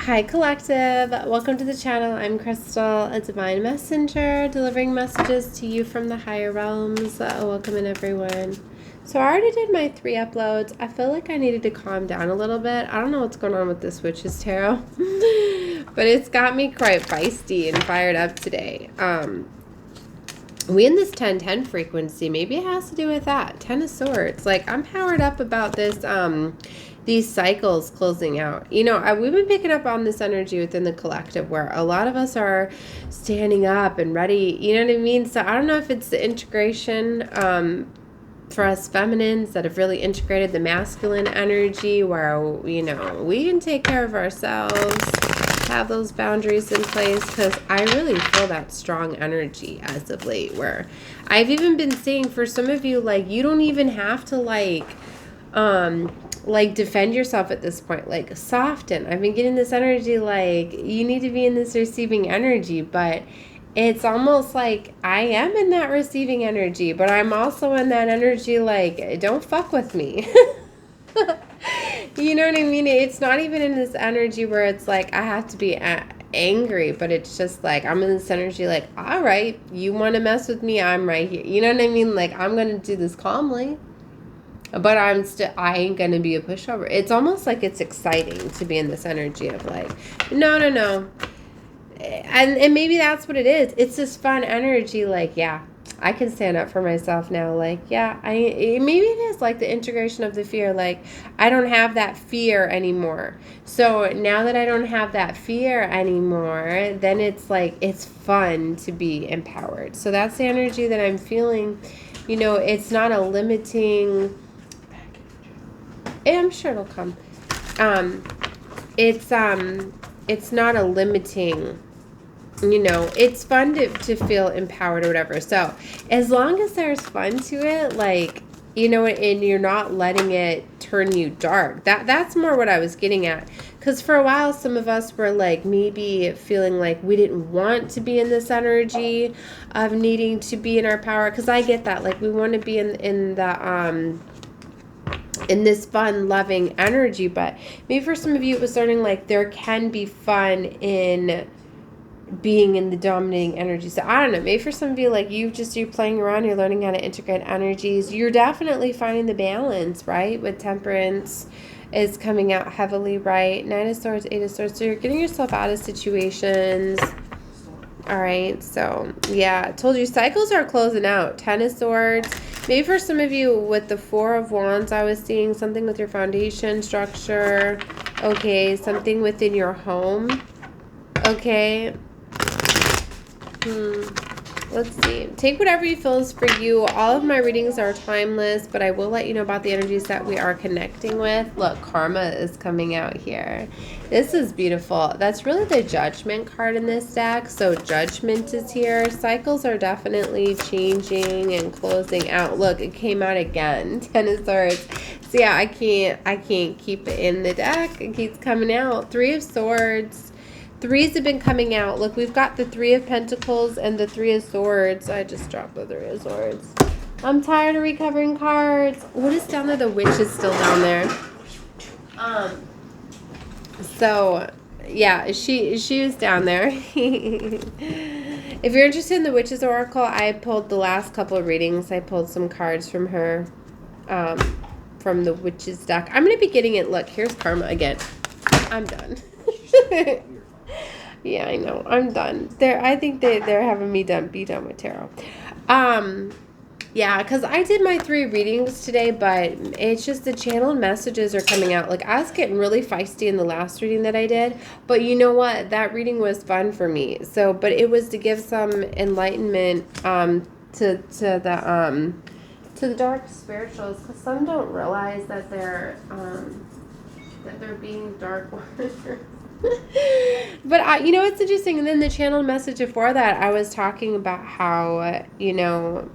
Hi, Collective. Welcome to the channel. I'm Crystal, a divine messenger, delivering messages to you from the higher realms. Welcome in, everyone. So I already did my 3 uploads. I feel like I needed to calm down a little bit. I don't know what's going on with this Witch's Tarot, but it's got me quite feisty and fired up today. We in this 1010 frequency, maybe it has to do with that. 10 of Swords. Like, I'm powered up about this, these cycles closing out. You know, we've been picking up on this energy within the collective where a lot of us are standing up and ready. You know what I mean? So I don't know if it's the integration, for us feminines that have really integrated the masculine energy where, you know, we can take care of ourselves, have those boundaries in place, because I really feel that strong energy as of late where I've even been seeing for some of you, like, you don't even have to like defend yourself at this point, like soften. I've been getting this energy like you need to be in this receiving energy, but it's almost like I am in that receiving energy, but I'm also in that energy like, don't fuck with me. You know what I mean? It's not even in this energy where it's like I have to be angry, but it's just like I'm in this energy like, all right, you want to mess with me, I'm right here. You know what I mean? Like, I'm going to do this calmly, but I ain't going to be a pushover. It's almost like it's exciting to be in this energy of like, no. And maybe that's what it is. It's this fun energy like, yeah, I can stand up for myself now. Like, yeah, maybe it is like the integration of the fear. Like, I don't have that fear anymore. So now that I don't have that fear anymore, then it's like, it's fun to be empowered. So that's the energy that I'm feeling. You know, it's not a limiting, I'm sure it'll come. It's not a limiting, you know, it's fun to feel empowered or whatever. So as long as there's fun to it, like, you know, and you're not letting it turn you dark, that's more what I was getting at. Because for a while, some of us were like maybe feeling like we didn't want to be in this energy of needing to be in our power. Because I get that, like, we want to be in this fun, loving energy, but maybe for some of you it was learning like there can be fun in being in the dominating energy. So I don't know, maybe for some of you, like, you're playing around, you're learning how to integrate energies, you're definitely finding the balance, right? With Temperance is coming out heavily, right? 9 of Swords, 8 of Swords, so you're getting yourself out of situations. All right, so yeah, I told you cycles are closing out. 10 of Swords. Maybe for some of you with the 4 of Wands, I was seeing something with your foundation structure. Okay, something within your home. Okay. Let's see. Take whatever you feel is for you. All of my readings are timeless, but I will let you know about the energies that we are connecting with. Look, karma is coming out here. This is beautiful. That's really the Judgment card in this deck. So Judgment is here. Cycles are definitely changing and closing out. Look, it came out again. 10 of Swords. So yeah, I can't keep it in the deck. It keeps coming out. 3 of Swords. 3s have been coming out. Look, we've got the 3 of Pentacles and the 3 of Swords. I just dropped the 3 of Swords. I'm tired of recovering cards. What is down there? The Witch is still down there. So, yeah, she is down there. If you're interested in the Witch's Oracle, I pulled the last couple of readings. I pulled some cards from her, from the Witch's deck. I'm going to be getting it. Look, here's karma again. I'm done. Yeah, I know. I'm done. I think they're having me be done with tarot. Yeah, because I did my 3 readings today, but it's just the channeled messages are coming out. Like, I was getting really feisty in the last reading that I did, but you know what? That reading was fun for me. So, but it was to give some enlightenment to the dark spirituals, because some don't realize that they're being dark warriors. But you know, it's interesting. And then the channeled message before that, I was talking about how, you know,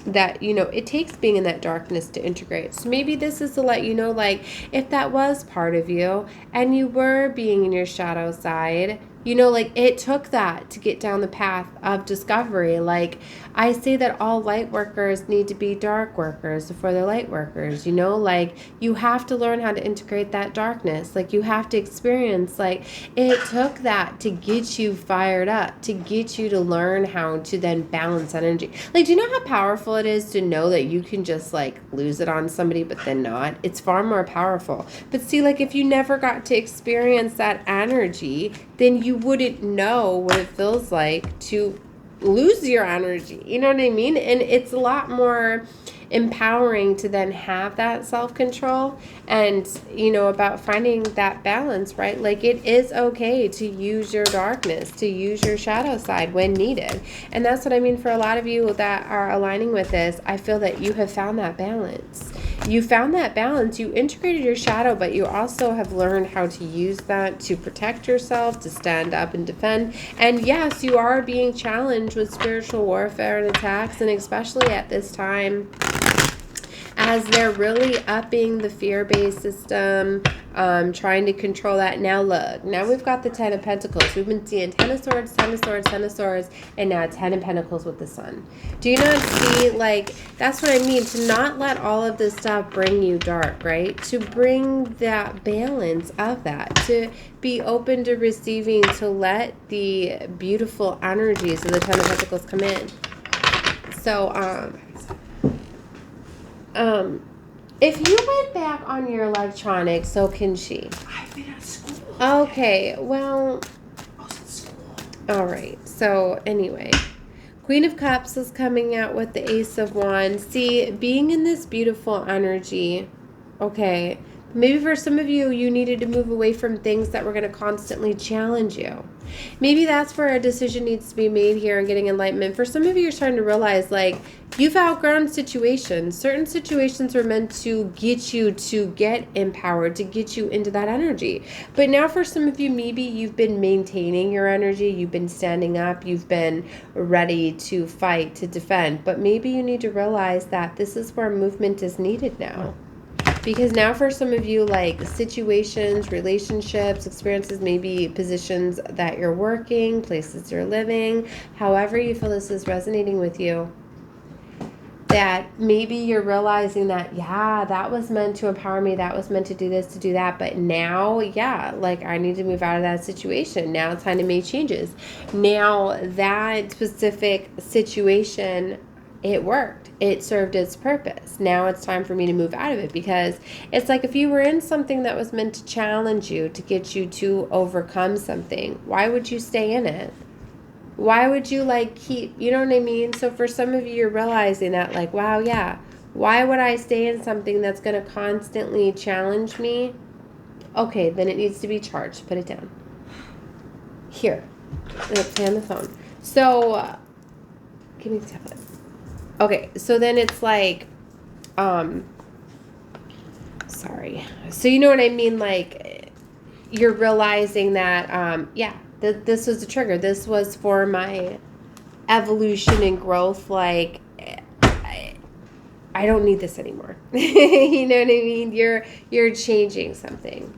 that, you know, it takes being in that darkness to integrate. So maybe this is to let you know, like, if that was part of you and you were being in your shadow side, You know, like it took that to get down the path of discovery. Like I say that all light workers need to be dark workers before they're light workers, you know, like you have to learn how to integrate that darkness. Like you have to experience, like it took that to get you fired up, to get you to learn how to then balance energy. Like, do you know how powerful it is to know that you can just like lose it on somebody, but then not? It's far more powerful. But see, like if you never got to experience that energy, then you wouldn't know what it feels like to lose your energy. You know what I mean? And it's a lot more empowering to then have that self-control and, you know, about finding that balance, right? Like it is okay to use your darkness, to use your shadow side when needed. And that's what I mean for a lot of you that are aligning with this. I feel that you have found that balance. You found that balance. You integrated your shadow, but you also have learned how to use that to protect yourself, to stand up and defend. And yes, you are being challenged with spiritual warfare and attacks, and especially at this time, as they're really upping the fear-based system, trying to control that. Now look, now we've got the 10 of Pentacles. We've been seeing 10 of Swords, 10 of Swords, 10 of Swords, and now 10 of Pentacles with the Sun. Do you not see, like, that's what I mean, to not let all of this stuff bring you dark, right? To bring that balance of that, to be open to receiving, to let the beautiful energies of the 10 of Pentacles come in. So, if you went back on your electronics, so can she. I've been at school. Okay, well, I was at school. all right. So anyway, Queen of Cups is coming out with the Ace of Wands. See, being in this beautiful energy, okay, maybe for some of you, you needed to move away from things that were going to constantly challenge you. Maybe that's where a decision needs to be made here and getting enlightenment. For some of you, you're starting to realize, like, you've outgrown situations. Certain situations were meant to get you to get empowered, to get you into that energy. But now for some of you, maybe you've been maintaining your energy. You've been standing up. You've been ready to fight, to defend. But maybe you need to realize that this is where movement is needed now. Because now for some of you, like situations, relationships, experiences, maybe positions that you're working, places you're living, however you feel this is resonating with you, that maybe you're realizing that, yeah, that was meant to empower me. That was meant to do this, to do that. But now, yeah, like I need to move out of that situation. Now it's time to make changes. Now that specific situation, it worked. It served its purpose. Now it's time for me to move out of it, because it's like if you were in something that was meant to challenge you, to get you to overcome something, why would you stay in it? Why would you like keep, you know what I mean? So for some of you, you're realizing that like, wow, yeah, why would I stay in something that's going to constantly challenge me? Okay, then it needs to be charged. Put it down. Here. Play on the phone. So, give me the tablet. Okay, so then it's like, sorry. So you know what I mean? Like, you're realizing that, yeah, this was the trigger. This was for my evolution and growth. Like, I don't need this anymore. You know what I mean? You're changing something.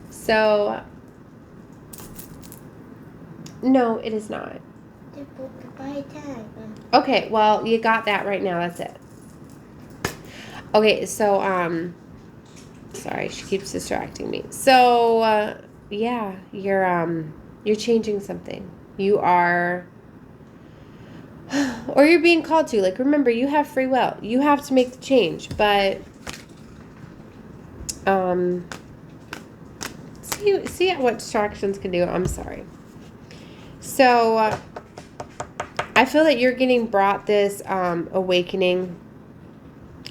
So, no, it is not. Okay, well, you got that right now. That's it. Okay, so, sorry, she keeps distracting me. So, yeah, you're changing something. You are, or you're being called to. Like, remember, you have free will. You have to make the change, but, see what distractions can do. I'm sorry. So, I feel that you're getting brought this awakening.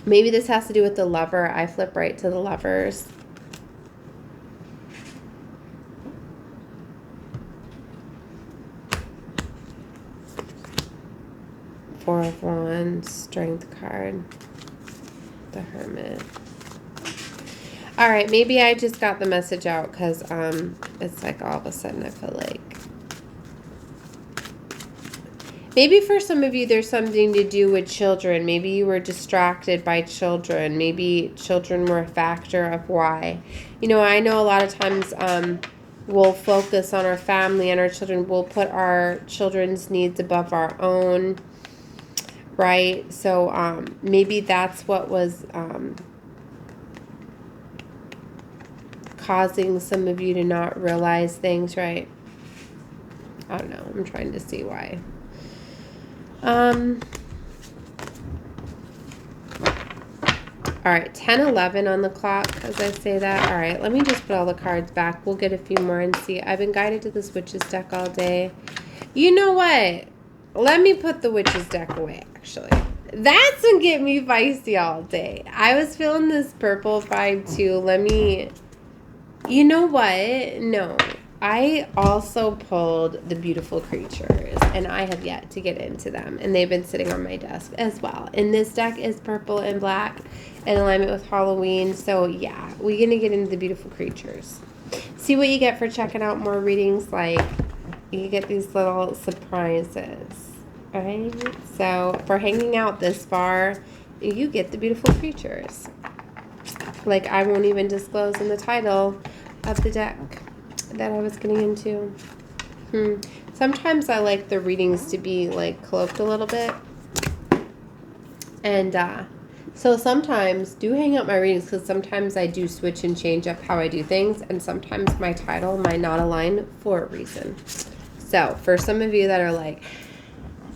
Maybe this has to do with the Lover. I flip right to the Lovers. Four of Wands, Strength card, the Hermit. All right, maybe I just got the message out because it's like all of a sudden I feel like. Maybe for some of you, there's something to do with children. Maybe you were distracted by children. Maybe children were a factor of why. You know, I know a lot of times We'll focus on our family and our children. We'll put our children's needs above our own, right? So maybe that's what was causing some of you to not realize things, right? I don't know. I'm trying to see why. All right, 10:11 on the clock as I say that. All right, let me just put all the cards back. We'll get a few more and see. I've been guided to this Witch's deck all day. You know what? Let me put the Witch's deck away, actually. That's gonna get me feisty all day. I was feeling this purple vibe too. You know what? No. I also pulled the beautiful creatures, and I have yet to get into them, and they've been sitting on my desk as well. And this deck is purple and black in alignment with Halloween, so yeah, we're going to get into the beautiful creatures. See what you get for checking out more readings, like you get these little surprises, right? So for hanging out this far, you get the beautiful creatures. Like I won't even disclose in the title of the deck that I was getting into. Sometimes I like the readings to be like cloaked a little bit. And so sometimes do hang out my readings, because sometimes I do switch and change up how I do things, and sometimes my title might not align for a reason. So for some of you that are like,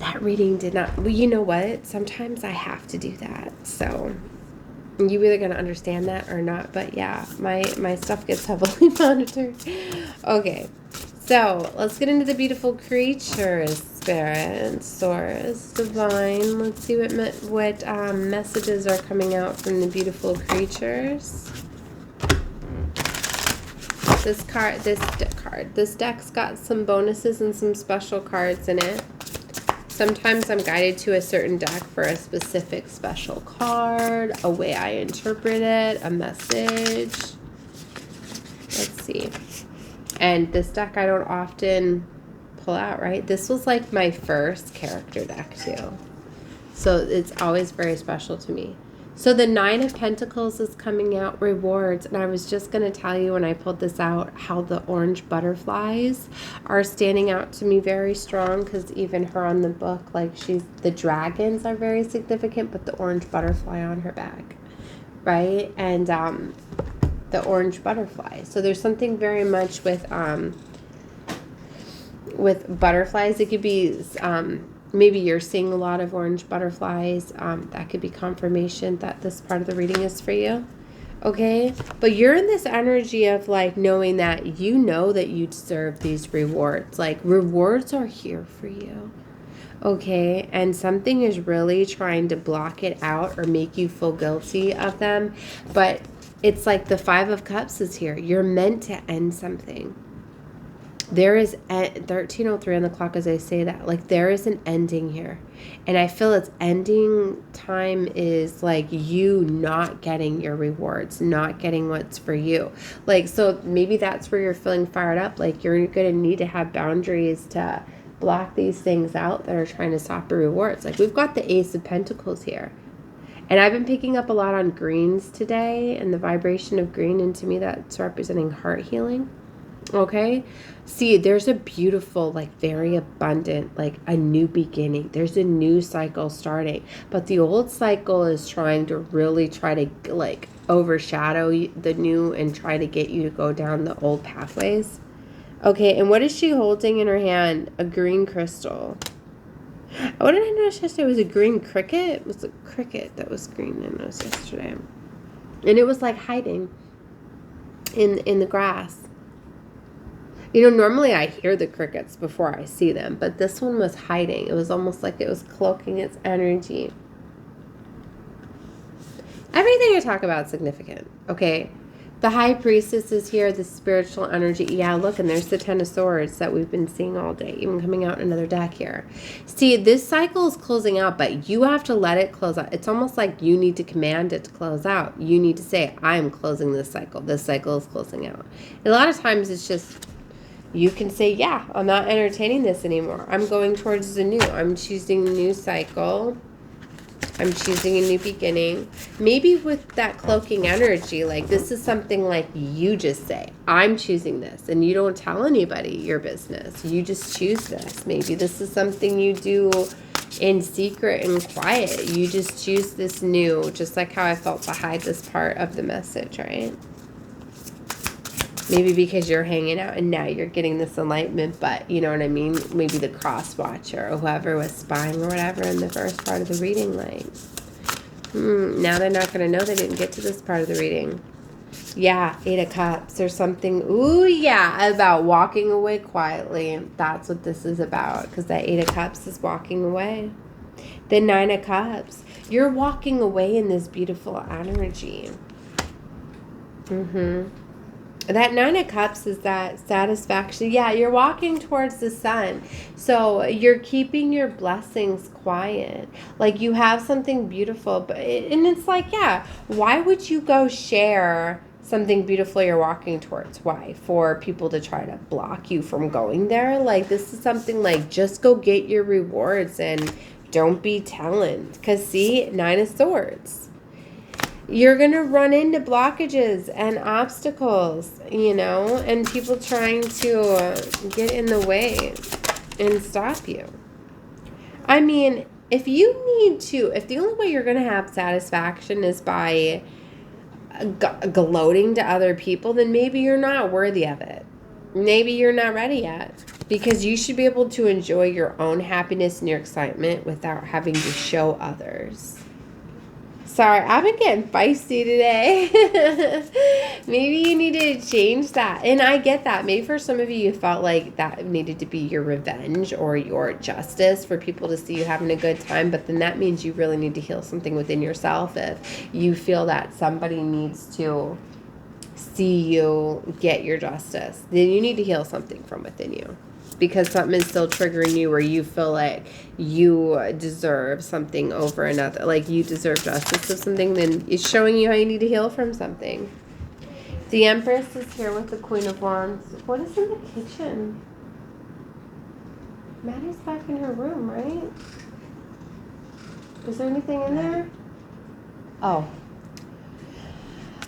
that reading did not, well, you know what? Sometimes I have to do that. So you either going to understand that or not. But yeah, my stuff gets heavily monitored. Okay, so let's get into the beautiful creatures. Spirit, Source, Divine. Let's see what messages are coming out from the beautiful creatures. This deck's got some bonuses and some special cards in it. Sometimes I'm guided to a certain deck for a specific special card, a way I interpret it, a message. Let's see. And this deck I don't often pull out, right? This was like my first character deck too. So it's always very special to me. So the 9 of Pentacles is coming out, rewards. And I was just going to tell you when I pulled this out how the orange butterflies are standing out to me very strong, because even her on the book, like the dragons are very significant, but the orange butterfly on her back, right? And the orange butterfly. So there's something very much with butterflies. It could be maybe you're seeing a lot of orange butterflies. That could be confirmation that this part of the reading is for you. Okay? But you're in this energy of like knowing that you know that you deserve these rewards. Like rewards are here for you. Okay? And something is really trying to block it out or make you feel guilty of them. But it's like the 5 of Cups is here. You're meant to end something. There is 13:03 on the clock as I say that. Like there is an ending here. And I feel its ending time is like you not getting your rewards, not getting what's for you. Like, so maybe that's where you're feeling fired up. Like you're going to need to have boundaries to block these things out that are trying to stop your rewards. Like we've got the Ace of Pentacles here. And I've been picking up a lot on greens today and the vibration of green. And to me, that's representing heart healing. Okay, see, there's a beautiful, like very abundant, like a new beginning. There's a new cycle starting, but the old cycle is trying to really try to like overshadow the new and try to get you to go down the old pathways. Okay, and what is she holding in her hand? A green crystal. What did I notice yesterday? It was a green cricket. It was a cricket that was green. I noticed yesterday, and it was like hiding in the grass. You know, normally I hear the crickets before I see them, but this one was hiding. It was almost like it was cloaking its energy. Everything I talk about is significant, okay? The High Priestess is here, the spiritual energy. Yeah, look, and there's the 10 of Swords that we've been seeing all day, even coming out in another deck here. See, this cycle is closing out, but you have to let it close out. It's almost like you need to command it to close out. You need to say, I'm closing this cycle. This cycle is closing out. And a lot of times it's just, you can say, yeah, I'm not entertaining this anymore. I'm going towards the new. I'm choosing a new cycle I'm choosing a new beginning. Maybe with that cloaking energy, like this is something like you just say, I'm choosing this, and you don't tell anybody your business. You just choose this. Maybe this is something you do in secret and quiet. You just choose this new, just like how I felt to hide this part of the message, right? Maybe because you're hanging out and now you're getting this enlightenment, but you know what I mean? Maybe the cross watcher or whoever was spying or whatever in the first part of the reading, like, now they're not going to know they didn't get to this part of the reading. Yeah, 8 of Cups or something. Ooh, yeah, about walking away quietly. That's what this is about, because that 8 of Cups is walking away. The 9 of Cups. You're walking away in this beautiful energy. That 9 of Cups is that satisfaction. Yeah, you're walking towards the sun. So you're keeping your blessings quiet. Like you have something beautiful. And it's like, yeah, why would you go share something beautiful you're walking towards? Why? For people to try to block you from going there? Like this is something like just go get your rewards and don't be telling. Because see, 9 of Swords. You're going to run into blockages and obstacles, you know, and people trying to get in the way and stop you. I mean, if the only way you're going to have satisfaction is by gloating to other people, then maybe you're not worthy of it. Maybe you're not ready yet, because you should be able to enjoy your own happiness and your excitement without having to show others. Sorry, I've been getting feisty today. Maybe you need to change that. And I get that. Maybe for some of you felt like that needed to be your revenge or your justice for people to see you having a good time. But then that means you really need to heal something within yourself if you feel that somebody needs to see you get your justice. Then you need to heal something from within you. Because something is still triggering you where you feel like you deserve something over another, like you deserve justice of something, then it's showing you how you need to heal from something. The Empress is here with the Queen of Wands. What is in the kitchen? Maddie's back in her room, right? Is there anything in there? Oh.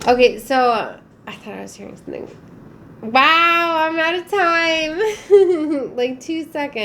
Okay, so I thought I was hearing something. Wow, I'm out of time. Like 2 seconds.